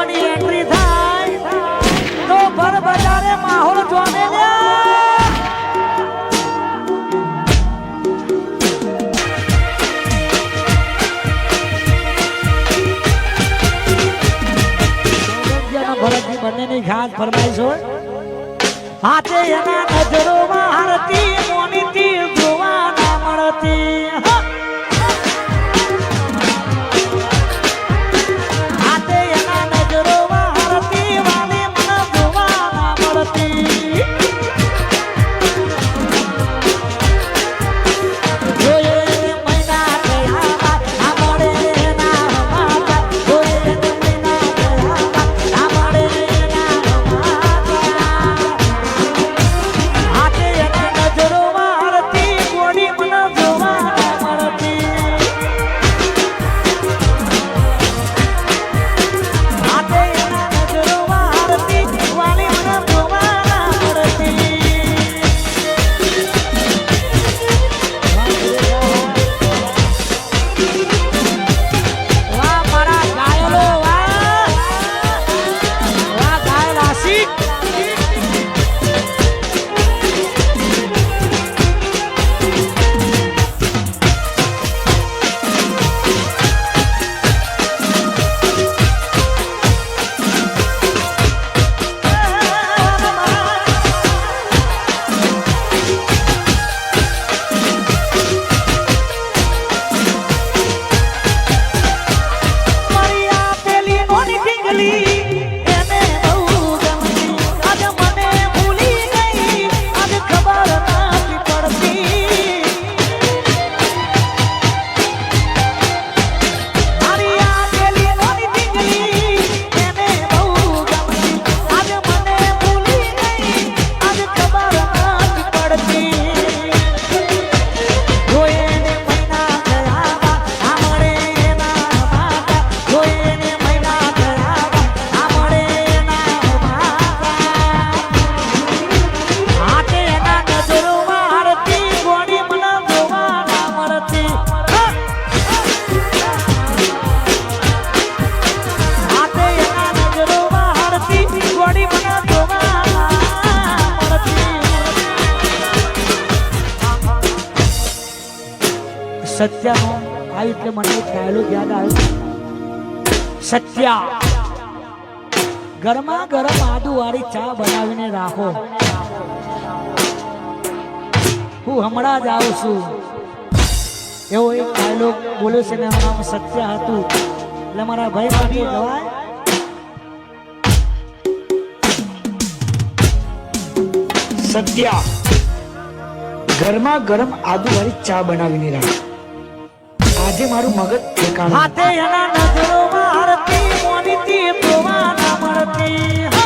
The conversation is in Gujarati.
હીરોની એન્ટ્રી થાય તો ભર બજારે માહોલ જોને ભરતજી બંનેની ખાસ ફરમાઈશ હોય હાથે એના નજરોમાં હારતી મોનીતી જોવા ના મળતી સત્યાનો આ એટલે મને ખ્યાલો યાદ આવ્યો સત્યા ગરમા ગરમ આદુ વાળી ચા બનાવીને રાખો હું હમણાં જ આવું છું એવો એક ડાયલોગ બોલ્યો છે ને નામ સત્યા હતું એટલે મારા ભાઈ માટે ગવાય સત્યા ગરમા ગરમ આદુ વાળી ચા બનાવીને રાખ આજે મારું મગજ ઠેકાણું હાથે એના નજરોમાં હારતી મોનીતી જોવા ના મળતી